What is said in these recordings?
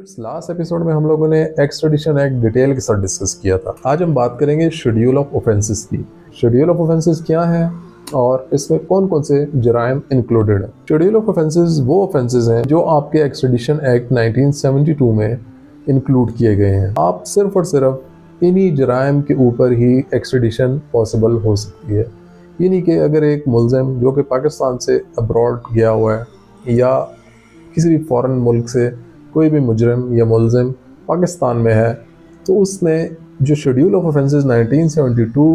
Last episode में हम लोगों ने एक्सट्रेडिशन एक्ट डिटेल के साथ डिस्कस किया था। आज हम बात करेंगे शेड्यूल ऑफ ऑफेंसेस की। शेड्यूल ऑफ ऑफेंसेस क्या है और इसमें कौन कौन से जराइम इंक्लूडेड है। शेड्यूल ऑफ ऑफेंसेस वो ऑफेंसेस हैं जो आपके एक्सट्रेडिशन एक्ट 1972 में इंक्लूड किए गए हैं। आप सिर्फ और सिर्फ इन्हीं जराइम के ऊपर ही एक्सट्रेडिशन पॉसिबल हो सकती है। यानी कि अगर एक मुलजिम जो कि पाकिस्तान से अब्रॉड गया हुआ है या किसी भी फॉरेन मुल्क से कोई भी मुजरिम या मुलजिम पाकिस्तान में है, तो उसने जो schedule of offences 1972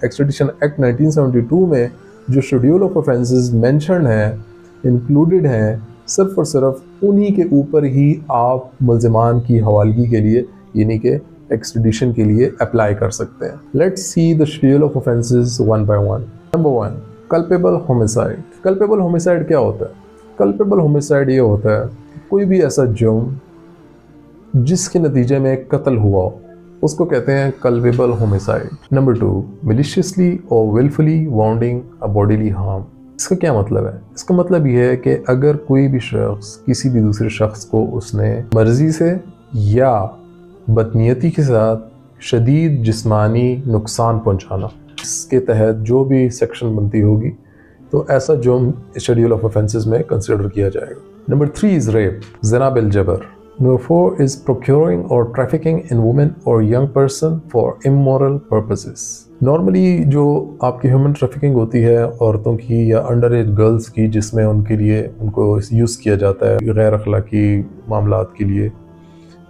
extradition act 1972 में जो शेड्यूल ऑफ ऑफेंसेस मेंशन हैं, इंक्लूडेड हैं, सिर्फ और सिर्फ उन्हीं के ऊपर ही आप मुलजिमान की हवालगी के लिए यानी कि एक्सट्रेडिशन के लिए अप्लाई कर सकते हैं। Let's see the schedule of offences one by one. Number 1, culpable homicide. Culpable homicide क्या होता है? कल्पेबल होमिसाइड ये होता है कोई भी ऐसा जुर्म जिसके नतीजे में कत्ल हुआ हो, उसको कहते हैं कल्पेबल होमिसाइड। नंबर 2, मिलिशियसली और विलफुली वाउंडिंग अ बॉडीली हार्म। इसका क्या मतलब है? इसका मतलब ये है कि अगर कोई भी शख्स किसी भी दूसरे शख्स को उसने मर्जी से या बदनीयती के साथ शदीद जिस्मानी नुकसान पहुंचाना, इसके तहत जो भी सेक्शन बनती होगी, तो ऐसा जुर्म शेड्यूल ऑफ ऑफेंसेस में कंसिडर किया जाएगा। Number 3 is rape, zina bil jabr. Number 4 is procuring or trafficking in women or young person for immoral purposes. Normally जो आपकी ह्यूमन ट्रैफिकिंग होती है औरतों की या अंडर एज गर्ल्स की, जिसमें उनके लिए उनको यूज़ किया जाता है गैर अखलाकी मामलात के लिए,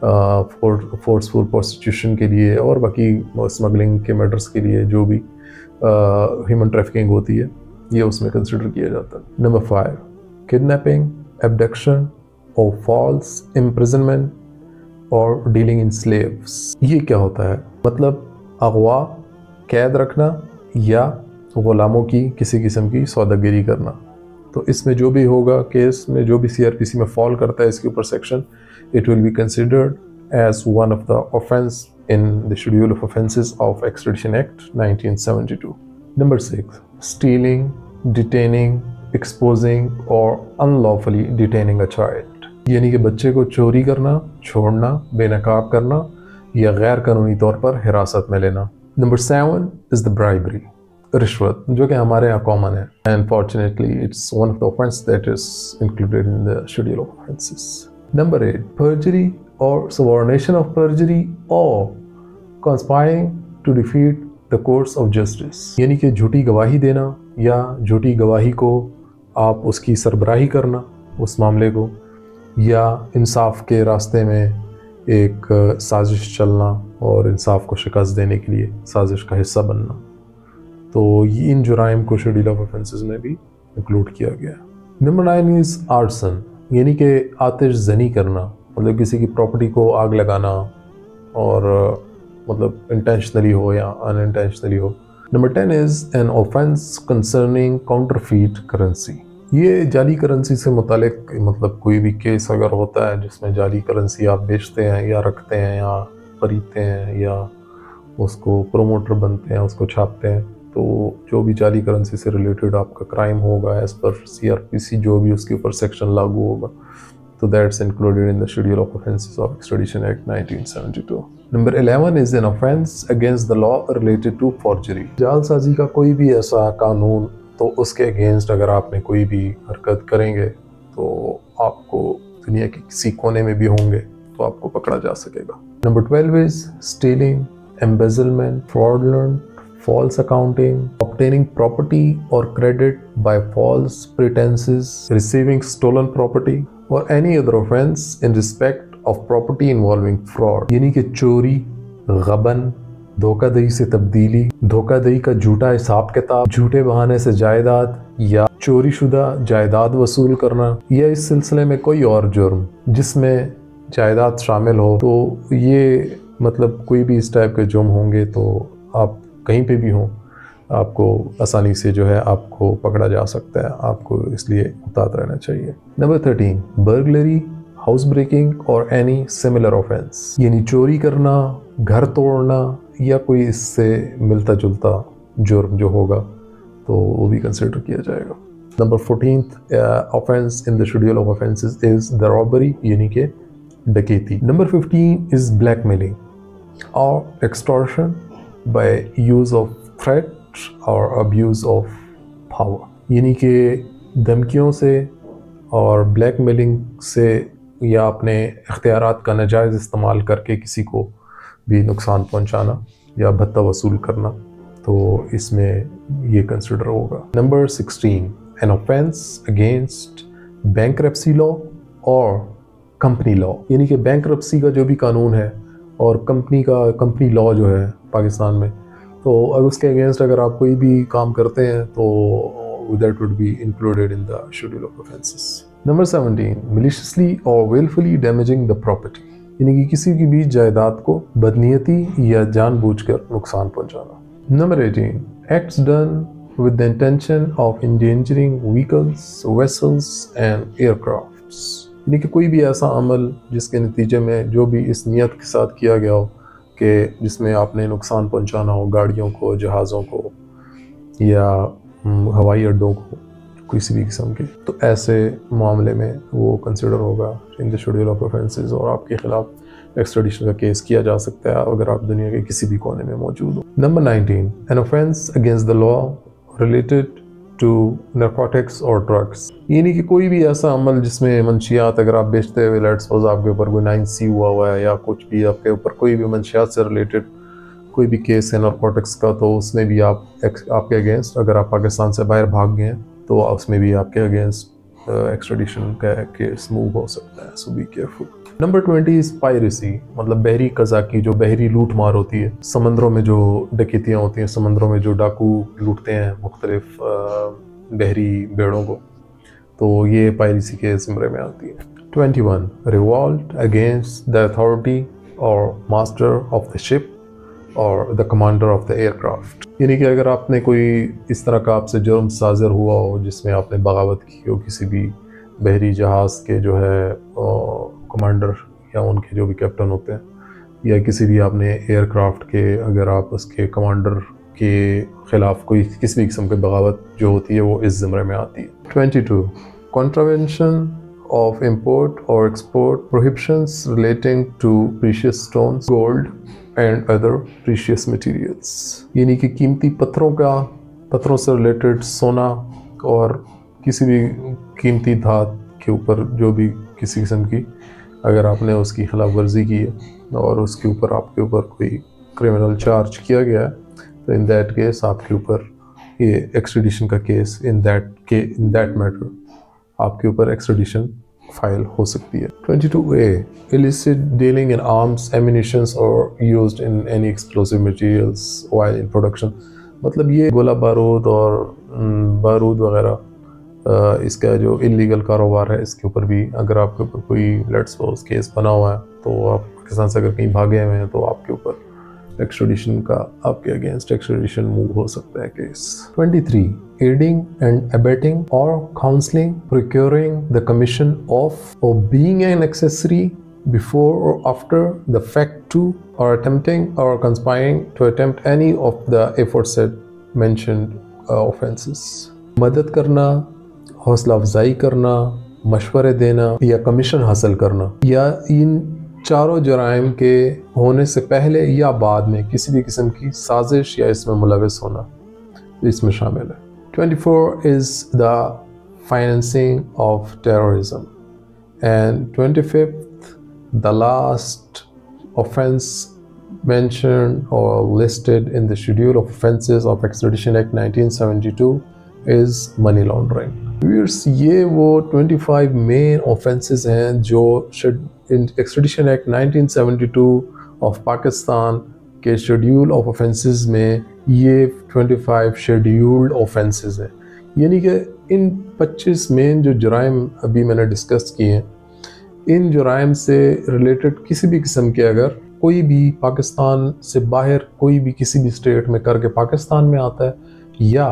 फोर्सफुल प्रोस्टिट्यूशन के लिए और बाकी स्मगलिंग के मैटर्स के लिए जो भी ह्यूमन ट्रैफिकिंग होती है, ये उसमें कंसिडर किया जाता है। Number 5, kidnapping, abduction or false imprisonment or dealing in slaves। ये क्या होता है? मतलब अगवा, कैद रखना या ग़ुलामों की किसी किस्म की सौदागरी करना। तो इसमें जो भी होगा, केस में जो भी CRPC में फॉल करता है इसके ऊपर section, it will be considered as one of the offense in the schedule of offenses of Extradition Act 1972। Number 6, stealing, detaining, exposing और unlawfully detaining a child। यानी कि बच्चे को चोरी करना, छोड़ना, बेनकाब करना या गैर कानूनी तौर पर हिरासत में लेना। नंबर 7 is the bribery, रिश्वत, जो कि हमारे यहाँ कॉमन है। Unfortunately, it's one of the offenses that is included in the schedule of offenses। Number 8, perjury or subornation of perjury or conspiring to defeat the courts of justice। यानी कि झूठी गवाही देना या झूठी गवाही को आप उसकी सरबराही करना उस मामले को, या इंसाफ के रास्ते में एक साजिश चलना और इंसाफ को शिकस्त देने के लिए साजिश का हिस्सा बनना। तो इन जुराइम को शेड्यूल ऑफ ऑफेंसेस में भी इंक्लूड किया गया। नंबर 9 इज़ आर्सन, यानी कि आतिश ज़नी करना, मतलब किसी की प्रॉपर्टी को आग लगाना और मतलब इंटेंशनली हो या अनइंटेंशनली हो। Number 10 is an offence concerning counterfeit currency. ये जाली करेंसी से मुतालिक मतलब कोई भी केस अगर होता है जिसमें जाली करेंसी आप बेचते हैं या रखते हैं या ख़रीदते हैं या उसको प्रोमोटर बनते हैं, उसको छापते हैं, तो जो भी जाली करेंसी से रिलेटेड आपका क्राइम होगा एज़ पर CRPC जो भी उसके ऊपर सेक्शन लागू होगा, तो that's included in the schedule of offences of extradition act 1972। Number 11 is an offence against the law related to forgery. जालसाजी का कोई भी ऐसा कानून, तो उसके अगेंस्ट अगर आपने कोई भी हरकत करेंगे तो आपको दुनिया के किसी कोने में भी होंगे तो आपको पकड़ा जा सकेगा। Number 12 is stealing, embezzlement, fraudulent, false accounting, obtaining property or credit by false pretenses, receiving stolen property or any other offense in respect of property involving fraud। यानी कि चोरी, गबन, धोखाधड़ी से तब्दीली, धोखाधड़ी का झूठा हिसाब किताब, झूठे बहाने से जायदाद या चोरी शुदा जायदाद वसूल करना, या इस सिलसिले में कोई और जुर्म जिसमें जायदाद शामिल हो, तो ये मतलब कोई भी इस टाइप के जुर्म होंगे तो आप कहीं पे भी हों आपको आसानी से जो है आपको पकड़ा जा सकता है। आपको इसलिए मुहतात रहना चाहिए। नंबर 13, बर्गलरी, हाउस ब्रेकिंग और एनी सिमिलर ऑफेंस, यानी चोरी करना, घर तोड़ना या कोई इससे मिलता जुलता जुर्म जो होगा तो वो भी कंसिडर किया जाएगा। Number 14th offence in the schedule of offences is the robbery, यानी कि डकैती. Number 15 is blackmailing or extortion by use of threat or abuse of power. यानी कि धमकियों से और ब्लैकमेलिंग से या अपने इख्तियारात का नाजायज़ इस्तेमाल करके किसी को भी नुकसान पहुंचाना या भत्ता वसूल करना, तो इसमें ये कंसिडर होगा. Number 16, an offense against bankruptcy law और कंपनी लॉ. यानी कि बैंक्रप्सी का जो भी कानून है और कंपनी लॉ जो है पाकिस्तान में, तो अगर उसके अगेंस्ट अगर आप कोई भी काम करते हैं तो that would be included in the schedule of offences. Number 17, maliciously or willfully damaging the property. यानी कि किसी की भी जायदाद को बदनीयती या जानबूझकर नुकसान पहुंचाना. Number 18, acts done with the intention of endangering vehicles, vessels and aircrafts. यानी कि कोई भी ऐसा अमल जिसके नतीजे में जो भी इस नियत के साथ किया गया हो कि जिसमें आपने नुकसान पहुंचाना हो गाड़ियों को, जहाज़ों को या हवाई अड्डों को, किसी भी किस्म के, तो ऐसे मामले में वो कंसिडर होगा इन द शेड्यूल ऑफ ऑफेंसेस और आपके खिलाफ एक्स्ट्राडिशन का केस किया जा सकता है अगर आप दुनिया के किसी भी कोने में मौजूद हो. Number 19, an offence against the law related to narcotics और ड्रग्स. यानी कि कोई भी ऐसा अमल जिसमें मंशियात अगर आप बेचते हुए लेट्स सपोज आपके ऊपर कोई 9C हुआ है या कुछ भी आपके ऊपर कोई भी मंशियात से रिलेटेड कोई भी केस है नारकोटिक्स का, तो उसमें भी आपके अगेंस्ट अगर आप पाकिस्तान से बाहर भाग गए हैं तो उसमें भी आपके अगेंस्ट एक्स्ट्राडिशन का केस मूव हो सकता है. So be careful. Number 20 is piracy, मतलब बहरी कज़ा की जो बहरी लूट मार होती है. समंदरों में जो डकैतियाँ होती हैं, समंदरों में जो डाकू लूटते हैं मुख्तलिफ बहरी बेड़ों को, तो ये पायरेसी के ज़िम्मे में आती है. 21, रिवॉल्ट अगेंस्ट द अथॉरिटी और मास्टर ऑफ द शिप और the commander of the aircraft. यानी कि अगर आपने कोई इस तरह का आपसे जुर्म साज़िर हुआ हो जिसमें आपने बगावत की हो किसी भी बहरी जहाज़ के जो है कमांडर या उनके जो भी कैप्टन होते हैं, या किसी भी आपने एयरक्राफ्ट के अगर आप उसके कमांडर के ख़िलाफ़ कोई किसी भी किस्म की बगावत जो होती है वो इस ज़िम्मे में आती है. 22, contravention of import or export, prohibitions relating to precious stones, gold and other precious materials. यानी कि कीमती पत्थरों से रिलेटेड सोना और किसी भी कीमती धात के ऊपर जो भी किसी किस्म की अगर आपने उसकी खिलाफ वर्जी की है और उसके ऊपर आपके ऊपर कोई क्रिमिनल चार्ज किया गया है, तो इन दैट केस आपके ऊपर ये एक्सट्रेडिशन का केस इन दैट मैटर आपके ऊपर एक्सट्रेडिशन फाइल हो सकती है. 22A, illicit dealing in arms, ammunitions or used in any explosive materials while in production. मतलब ये गोला बारूद और बारूद वगैरह इसका जो इलीगल कारोबार है इसके ऊपर भी अगर आपके ऊपर कोई लेट्स सपोज केस बना हुआ है तो आप पाकिस्तान से अगर कहीं भागे हुए हैं तो आपके ऊपर एक्स्ट्राडिशन का आपके अगेंस्ट एक्स्ट्राडिशन मूव हो सकता है case. 23, aiding and abetting or counseling, procuring the commission of or being an accessory before or after the fact to or attempting or conspiring to attempt any of the aforesaid mentioned offenses. मदद करना, हौसला अफजाई करना, मशवरे देना या commission हासिल करना, या इन चारों जराइम के होने से पहले या बाद में किसी भी किस्म की साजिश या इसमें मुलविस होना इसमें शामिल है. 24 is the financing of terrorism, and 25th, the last offense mentioned or listed in the schedule of offenses of Extradition Act 1972 is money laundering. ये वो 25 मेन ऑफेंसेस हैं जो एक्स्ट्रेडिशन एक्ट 1972 ऑफ पाकिस्तान के शेड्यूल ऑफ ऑफेंसेस में ये 25 scheduled offences हैं. यानी कि इन 25 मेन जो जराइम अभी मैंने डिस्कस किए हैं, इन जराइम से रिलेटेड किसी भी किस्म के अगर कोई भी पाकिस्तान से बाहर कोई भी किसी भी स्टेट में करके पाकिस्तान में आता है, या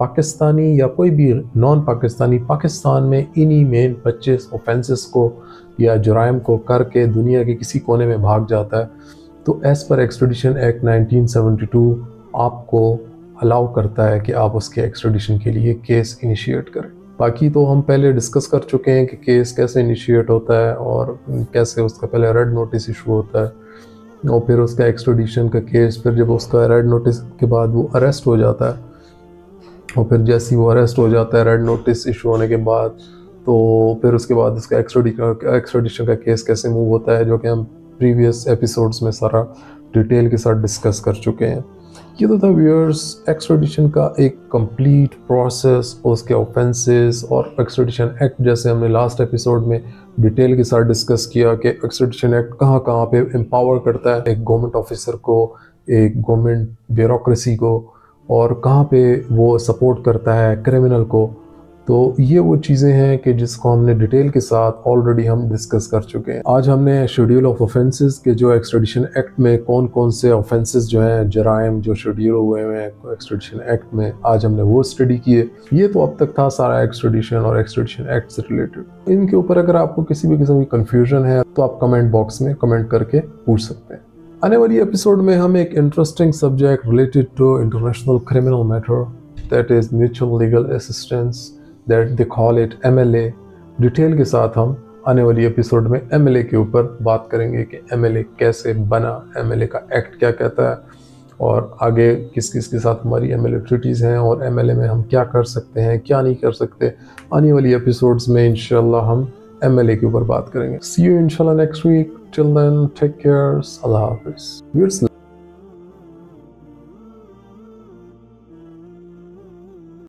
पाकिस्तानी या कोई भी नॉन पाकिस्तानी पाकिस्तान में इन्हीं मेन 25 ऑफेंसेस को या जुराइम को करके दुनिया के किसी कोने में भाग जाता है, तो एज़ पर एक्स्ट्रेडिशन एक्ट 1972 आपको अलाउ करता है कि आप उसके एक्स्ट्रेडिशन के लिए केस इनिशिएट करें. باقی تو ہم پہلے ڈسکس کر چکے ہیں کہ کیس کیسے انیشیٹ ہوتا ہے اور کیسے اس کا پہلے ریڈ نوٹس ایشو ہوتا ہے اور پھر اس کا ایکسٹریڈیشن کا کیس، پھر جب اس کا ریڈ نوٹس کے بعد وہ اریسٹ ہو جاتا ہے اور پھر جیسے وہ اریسٹ ہو جاتا ہے ریڈ نوٹس ایشو ہونے کے بعد، تو پھر اس کے بعد اس کا ایکسٹریڈیشن کا کیس کیسے موو ہوتا ہے، جو کہ ہم پریویس ایپیسوڈز میں سارا ڈیٹیل کے ساتھ ڈسکس کر چکے ہیں۔ یہ تو تھا ویورز ایکسٹریڈیشن کا ایک کمپلیٹ پروسیس، اس کے آفینسز اور ایکسٹریڈیشن ایکٹ، جیسے ہم نے لاسٹ ایپیسوڈ میں ڈیٹیل کے ساتھ ڈسکس کیا کہ ایکسٹریڈیشن ایکٹ کہاں کہاں پہ امپاور کرتا ہے ایک گورنمنٹ آفیسر کو، ایک گورنمنٹ بیوروکریسی کو، اور کہاں پہ وہ سپورٹ کرتا ہے کرمنل کو۔ تو یہ وہ چیزیں ہیں کہ جس کو ہم نے ڈیٹیل کے ساتھ آلریڈی ہم ڈسکس کر چکے ہیں۔ آج ہم نے شیڈیول آف آفینسز کے جو ایکسٹریڈیشن ایکٹ میں کون کون سے آفینسز جو ہیں، جرائم جو شیڈیول ہوئے ہیں ایکسٹریڈیشن ایکٹ میں، آج ہم نے وہ اسٹڈی کیے۔ یہ تو اب تک تھا سارا ایکسٹریڈیشن اور ایکسٹریڈیشن ایکٹ سے ریلیٹڈ۔ ان کے اوپر اگر آپ کو کسی بھی قسم کی کنفیوژن ہے تو آپ کمنٹ باکس میں کمنٹ کر کے پوچھ سکتے ہیں۔ آنے والی ایپیسوڈ میں ہم ایک interesting subject related to international criminal matter, that is mutual legal assistance, that they call it MLA، detail کے ساتھ ہم آنے والی ایپیسوڈ میں MLA کے اوپر بات کریں گے کہ MLA کیسے بنا، MLA کا ایکٹ کیا کہتا ہے، اور آگے کس کس کے ساتھ ہماری MLA ٹریٹیز ہیں، اور MLA میں ہم کیا کر سکتے ہیں کیا نہیں کر سکتے۔ آنے والی ایپیسوڈز میں انشاءاللہ ہم MLA کے اوپر بات کریں گے۔ See you inshallah next week. Till then, take care. اللہ حافظ۔